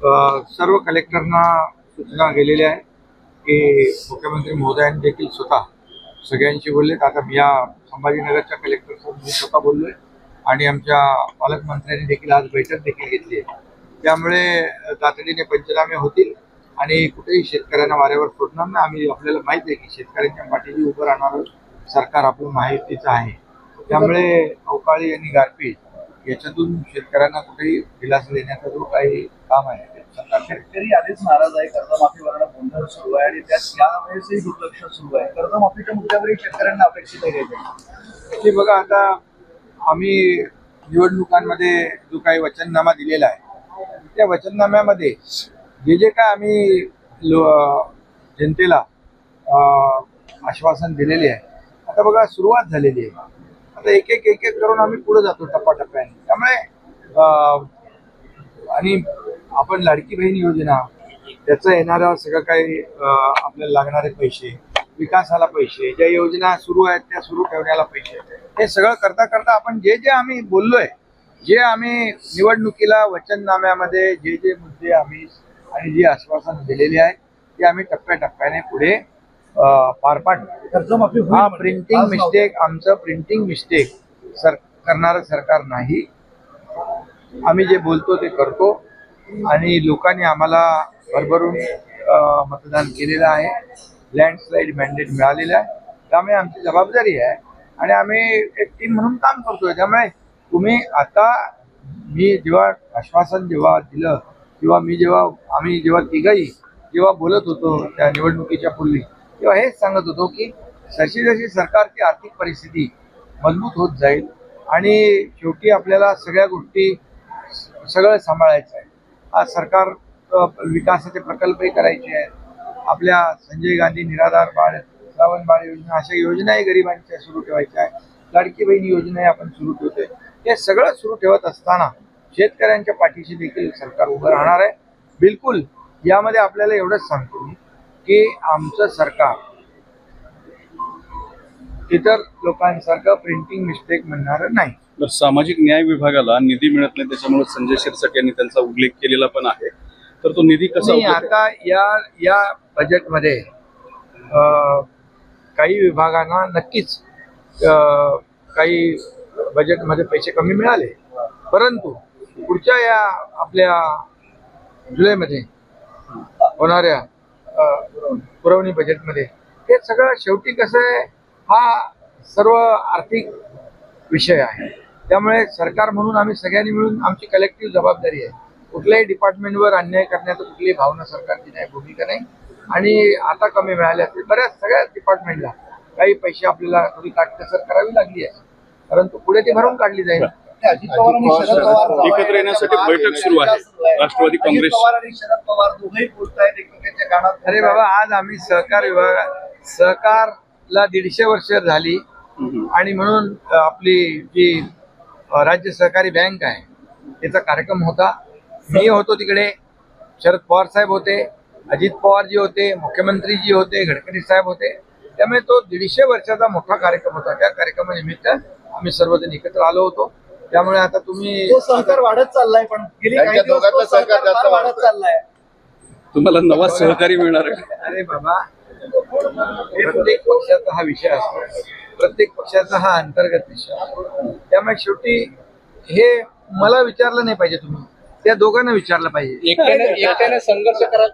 सर्व कलेक्टरना सूचना गेलेल्या आहे की मुख्यमंत्री महोदयांनी देखील स्वतः सगळ्यांशी बोललेत। आता या संभाजीनगरच्या कलेक्टरसोबत मी स्वतः बोललोय आणि आमच्या पालकमंत्र्यांनी देखील आज बैठक देखील घेतली आहे। त्यामुळे तातडीने पंचनामे होतील आणि कुठेही शेतकऱ्यांना वाऱ्यावर सोडणार नाही। आपल्याला माहित आहे की शेतकऱ्यांच्या पाठीशी उभं राहणारं सरकार आपलं माहितीचं आहे। त्यामुळे अवकाळी आणि गारपीट याच्यातून शेतकऱ्यांना कुठेही दिलासा देण्याचा जो काही काम आहे शेतकरी आधीच नाराज आहे। कर्जमाफीवर गोंधळ सुरू आहे आणि त्यात यावेळेसही दुर्लक्ष सुरू आहे। कर्जमाफीच्या मुद्द्यावरही शेतकऱ्यांना अपेक्षित आहे की बघा, आता आम्ही निवडणुकांमध्ये जो काही वचननामा दिलेला आहे त्या वचननाम्यामध्ये जे काय आम्ही जनतेला आश्वासन दिलेले आहे, आता बघा सुरुवात झालेली आहे। आता एक एक करून आम्ही पुढे जातो टप्प्याटप्प्याने। त्यामुळे आणि आपण लाडकी बहीण योजना, त्याचं येणारं सगळं काही आपल्याला लागणारे पैसे, विकासाला पैसे, ज्या योजना सुरू आहेत त्या सुरू ठेवण्याला पैसे, हे सगळं करता करता आपण जे आम्ही बोललोय, जे आम्ही निवडणुकीला वचननाम्यामध्ये जे मुद्दे आम्ही आणि जी आश्वासन दिलेली आहे ते आम्ही टप्प्याटप्प्याने पुढे पार पाडतो। कर्जमाफी हा प्रिंटिंग मिस्टेक, आमचं प्रिंटिंग मिस्टेक करणारं सरकार नाही। आम्ही जे बोलतो ते करतो आणि लोकांनी आम्हाला भरभरून मतदान केलेलं आहे। लँडस्लाईड मॅन्डेट मिळालेलं आहे। त्यामुळे आमची जबाबदारी आहे आणि आम्ही एक टीम म्हणून काम करतोय। त्यामुळे तुम्ही आता मी जेव्हा आश्वासन दिलं किंवा आम्ही जेव्हा तिघही बोलत होतो त्या निवडणुकीच्या पूर्वी, तेव्हा हेच सांगत होतो की जशी जशी सरकारची आर्थिक परिस्थिती मजबूत होत जाईल आणि शेवटी आपल्याला सगळ्या गोष्टी सगळं सांभाळायचं आहे। आज सरकार विकासाचे प्रकल्पही करायचे आहेत। आपल्या संजय गांधी निराधार बाळ, श्रावण बाळ योजना, अशा योजनाही गरिबांच्या सुरू ठेवायच्या आहेत। लाडकी बहीण योजनाही आपण सुरू ठेवतोय। हे सगळं सुरू ठेवत असताना शेतकऱ्यांच्या पाठीशी देखील सरकार उभं राहणार आहे। बिलकुल यामध्ये आपल्याला एवढंच सांगतो की आमचं सरकार इतर लोकांसारखं प्रिंटिंग मिस्टेक म्हणणारं नाही। सामाजिक न्याय विभागाला निधी मिळत नाही, त्याच्यामुळे संजय शिरसाट यांनी त्यांचा उल्लेख केलेला पण आहे। तर तो निधी कसा आता या बजेटमध्ये काही विभागांना नक्कीच काही बजेटमध्ये पैसे कमी मिळाले, परंतु पुढच्या या आपल्या जुलैमध्ये होणाऱ्या पुरवणी बजेटमध्ये हे सगळं शेवटी कसं आहे, हा सर्व आर्थिक विषय आहे। त्यामुळे सरकार म्हणून आम्ही सगळ्यांनी मिळून आमची कलेक्टिव्ह जबाबदारी आहे। कुठल्याही डिपार्टमेंटवर अन्याय करण्याचं कुठलीही भावना सरकारची नाही, भूमिका नाही। आणि आता कमी मिळाले असतील बऱ्याच सगळ्याच डिपार्टमेंटला काही पैसे आपल्याला थोडी काटकसर करावी लागली आहे, परंतु पुढे ती भरून काढली जाईल। अजित पवार आणि शरद पवार एकत्र येण्यासाठी बैठक सुरू आहे। राष्ट्रवादी काँग्रेस, पवार आणि शरद पवार दोघेही बोलतायत एकमेकांच्या कानात। अरे बाबा, आज आम्ही सहकारला 150 वर्ष झाली आणि म्हणून आपली जी राज्य सहकारी बँक आहे त्याचा कार्यक्रम होता। मी होतो तिकडे, शरद पवार साहेब होते, अजित पवार जी होते, मुख्यमंत्री जी होते, गडकरी साहेब होते। त्यामुळे तो 150 वर्षाचा मोठा कार्यक्रम होता। त्या कार्यक्रमानिमित्त आम्ही सर्वजण एकत्र आलो होतो। त्यामुळे आता तुम्ही सहकार वाढत चाललाय, पण गेली काही दिवस सहकार जास्त वाढत चाललाय। तुम्हाला नवा सहकारी मिळणार आहे। अरे बाबा, प्रत्येक पक्षाचा हा विषय असतो, प्रत्येक पक्षाचा हा अंतर्गत विषय असतो। त्यामुळे शेवटी हे मला विचारलं नाही पाहिजे, तुम्ही त्या दोघांना विचारलं पाहिजे। एकट्याने संघर्ष करा।